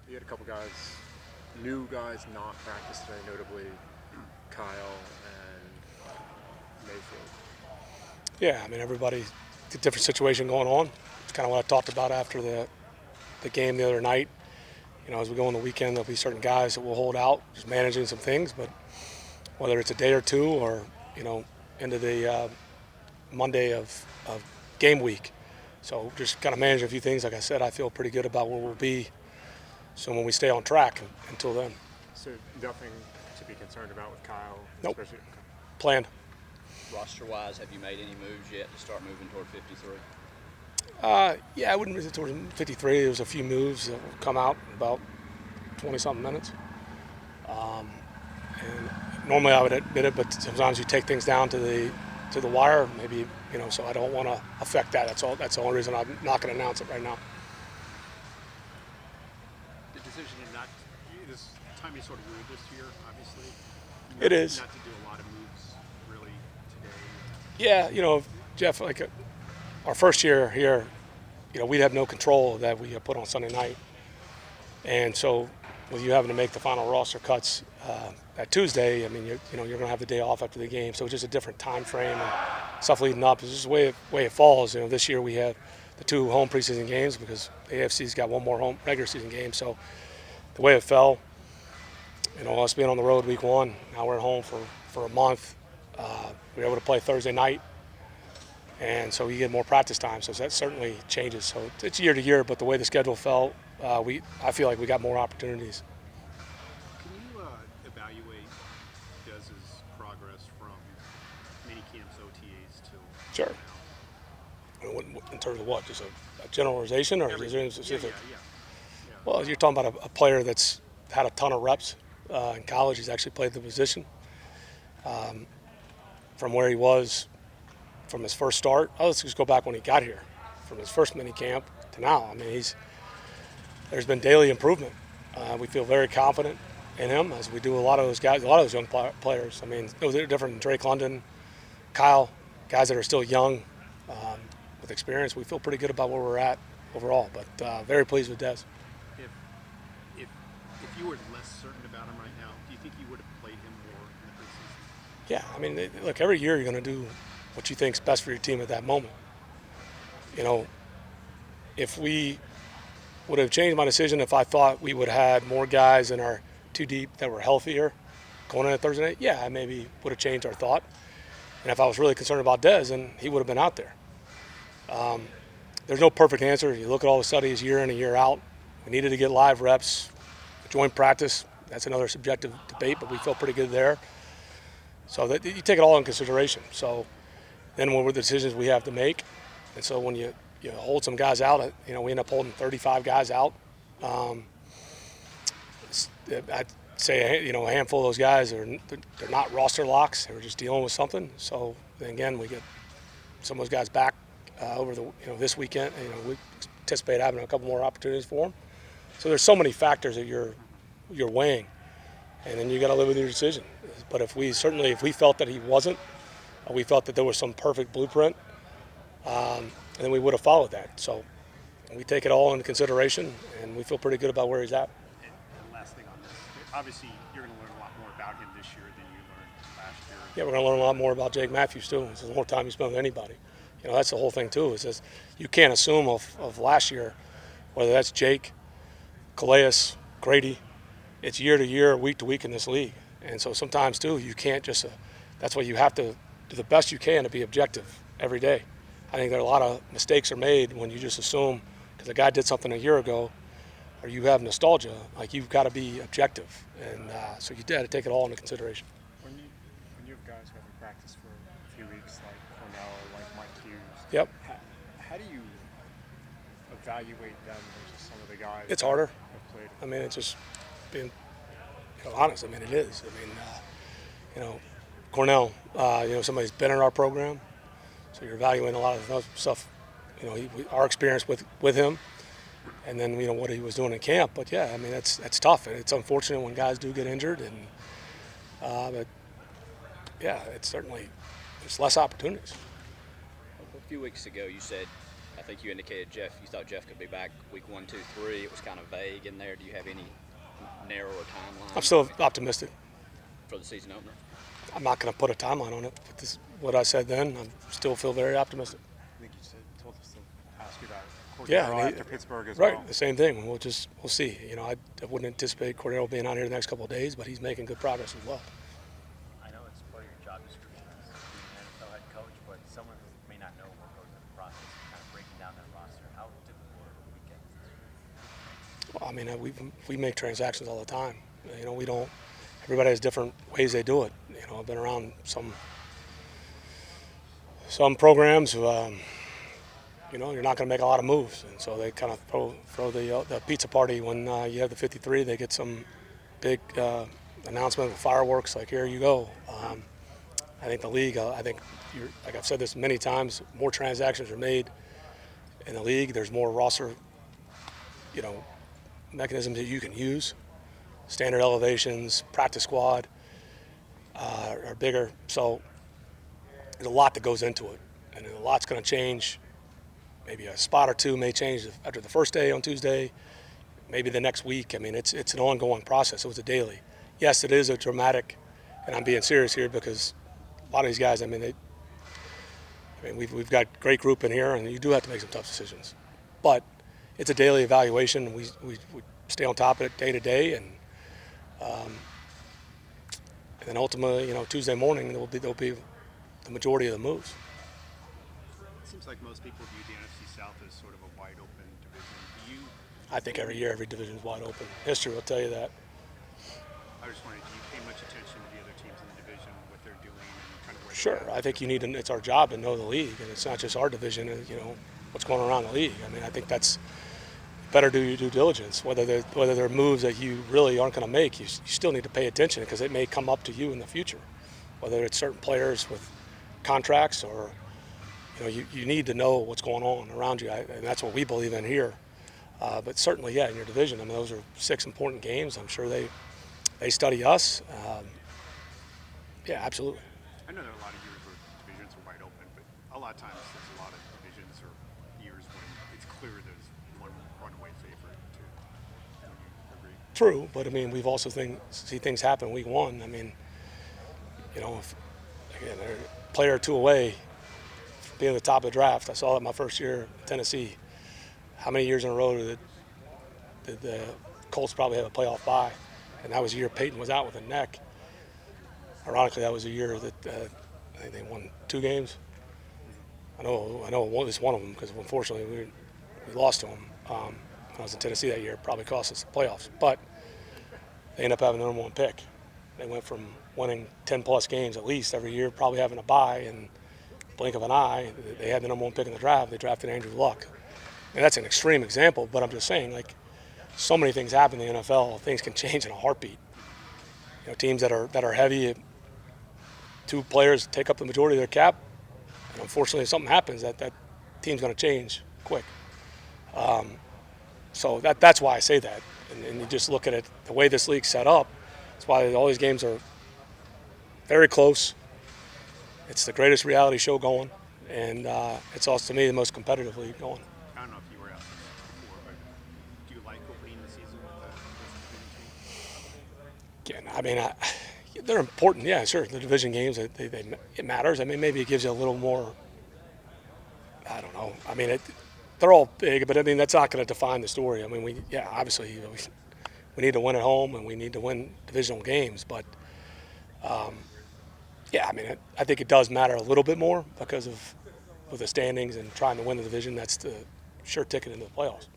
You had a couple guys, new guys, not practice today, notably Kyle and Mayfield. Yeah, I mean, everybody's a different situation going on. It's kind of what I talked about after the game the other night. As we go on the weekend, there'll be certain guys that will hold out, just managing some things. But whether it's a day or two or, into the Monday of game week. So just kind of managing a few things. Like I said, I feel pretty good about where we'll be. So when we stay on track until then. So nothing to be concerned about with Kyle? Nope. Especially, Planned. Roster-wise, have you made any moves yet to start moving toward 53? Yeah, I wouldn't move it towards 53. There was a few moves that will come out in about 20-something minutes. And normally I would admit it, but sometimes you take things down to the wire, maybe, so I don't want to affect that. That's all. That's the only reason I'm not going to announce it right now. The decision to not this timing is sort of weird this year, obviously. It is. Not to do a lot of moves really today. Yeah, Jeff, like our first year here, we'd have no control that we put on Sunday night. And so with you having to make the final roster cuts that Tuesday, I mean, you're going to have the day off after the game. So it's just a different time frame and stuff leading up. It's just the way it falls. This year we have the 2 home preseason games because the AFC's got 1 more home regular season game. So the way it fell, us being on the road week 1, now we're at home for a month. We were able to play Thursday night. And so you get more practice time, so that certainly changes. So it's year to year, but the way the schedule fell, I feel like we got more opportunities. Can you evaluate Dez's progress from mini camps, OTAs till Sure. now? In terms of what? Just a generalization, or is there anything specific? Yeah. Well, you're talking about a player that's had a ton of reps in college. He's actually played the position from where he was from his first start. Let's just go back when he got here, from his first mini camp to now. I mean, there's been daily improvement. We feel very confident in him, as we do a lot of those guys, a lot of those young players. I mean, those are different than Drake London, Kyle, guys that are still young with experience. We feel pretty good about where we're at overall, but very pleased with Dez. If you were less certain about him right now, do you think you would have played him more in the preseason? Yeah, I mean, look, every year you're going to do what you think's best for your team at that moment. If we would have changed my decision if I thought we would have had more guys in our 2 deep that were healthier going into Thursday night, yeah, I maybe would have changed our thought. And if I was really concerned about Dez, then he would have been out there. There's no perfect answer. You look at all the studies year in and year out. We needed to get live reps, joint practice. That's another subjective debate, but we felt pretty good there. So that you take it all in consideration. So then what were the decisions we have to make? And so when you hold some guys out, we end up holding 35 guys out. I'd say a handful of those guys they're not roster locks. They were just dealing with something. So then again, we get some of those guys back over this weekend. We anticipate having a couple more opportunities for them. So there's so many factors that you're weighing, and then you got to live with your decision. But if we felt that he wasn't, we felt that there was some perfect blueprint, and then we would have followed that. So we take it all into consideration, and we feel pretty good about where he's at. And last thing on this, obviously you're going to learn a lot more about him this year than you learned last year. Yeah, we're going to learn a lot more about Jake Matthews too. It's the more time you spend with anybody. That's the whole thing too. Is just, you can't assume of last year, whether that's Jake, Calais, Grady. It's year to year, week to week in this league. And so sometimes too, you can't just. That's why you have to do the best you can to be objective every day. I think there are a lot of mistakes are made when you just assume because the guy did something a year ago, or you have nostalgia. Like, you've got to be objective, and so you got to take it all into consideration. When you have guys who haven't practiced for a few weeks, like Cornell, like Mike Hughes. Yep. How do you evaluate them versus some of the guys? It's harder. Have played? I mean, it's just being honest. I mean, it is. I mean, Cornell, somebody's been in our program, so you're evaluating a lot of the stuff. Our experience with him, and then what he was doing in camp. But yeah, I mean, that's tough, and it's unfortunate when guys do get injured, and but yeah, it's certainly there's less opportunities. A few weeks ago, you said I think you indicated you thought Jeff could be back week 1, 2, 3. It was kind of vague in there. Do you have any narrower timeline? I'm still optimistic. For the season opener? I'm not going to put a timeline on it. But this, what I said then, I still feel very optimistic. I think you told us to ask you about Yeah, Cordero and after Pittsburgh as right, well. the same thing. We'll see. You know, I wouldn't anticipate Cordero being out here the next couple of days, but he's making good progress as well. I know it's part of your job description as being an NFL head coach, but someone who may not know what goes into the process of kind of breaking down that roster, how difficult are the weekends this year? Well, I mean, we make transactions all the time. You know, we don't. Everybody has different ways they do it. You know, I've been around some programs who, you know, you're not going to make a lot of moves, and so they kind of throw the pizza party when you have the 53. They get some big announcement with fireworks, like here you go. I think the league. Like I've said this many times, more transactions are made in the league. There's more roster, you know, mechanisms that you can use. Standard elevations, practice squad are bigger, so there's a lot that goes into it, and a lot's going to change. Maybe a spot or two may change after the first day on Tuesday, maybe the next week. I mean, it's an ongoing process. It was a daily. Yes, it is a dramatic, and I'm being serious here because a lot of these guys, I mean, we've got a great group in here, and you do have to make some tough decisions. But it's a daily evaluation. We stay on top of it day to day, and then ultimately, you know, Tuesday morning there'll be the majority of the moves. It seems like most people view the NFC South as sort of a wide open division. I think every year, every division is wide open. History will tell you that. I just wondered, do you pay much attention to the other teams in the division, what they're doing, and kind of where Sure, they're at? I think you need to. It's our job to know the league, and it's not just our division. You know what's going on around the league. I mean, I think that's better. Do your due diligence. Whether they're moves that you really aren't going to make, you still need to pay attention because it may come up to you in the future. Whether it's certain players with contracts or, you know, you need to know what's going on around you, and that's what we believe in here. But certainly, yeah, in your division, I mean, those are 6 important games. I'm sure they study us. Yeah, absolutely. I know there are a lot of years where divisions are wide open, but a lot of times there's a lot of divisions or years when it's clear there's one runaway favorite too. Would you agree? True, but I mean, we've also see things happen week 1. I mean, you know, if again, they're a player or two away from being at the top of the draft. I saw that my first year in Tennessee. How many years in a row did the Colts probably have a playoff bye? And that was the year Peyton was out with a neck. Ironically, that was a year that I think they won 2 games. I know it was one of them because unfortunately we lost to them. When I was in Tennessee that year, it probably cost us the playoffs. But they ended up having the number 1 pick. They went from winning 10-plus games at least every year, probably having a bye, and blink of an eye, they had the number 1 pick in the draft. They drafted Andrew Luck. And that's an extreme example, but I'm just saying, like, so many things happen in the NFL. Things can change in a heartbeat. You know, teams that are heavy, 2 players take up the majority of their cap, and unfortunately, if something happens, that team's going to change quick. So that's why I say that. And you just look at it, the way this league's set up, that's why all these games are very close. It's the greatest reality show going, and it's also, to me, the most competitive league going. I don't know if you were out there before, but do you like opening the season with the division team? Again, I mean, they're important. Yeah, sure. The division games, it matters. I mean, maybe it gives you a little more. I don't know. I mean, they're all big, but I mean that's not going to define the story. I mean, obviously we need to win at home and we need to win divisional games, but yeah, I mean, I think it does matter a little bit more because of the standings and trying to win the division. That's the sure ticket into the playoffs.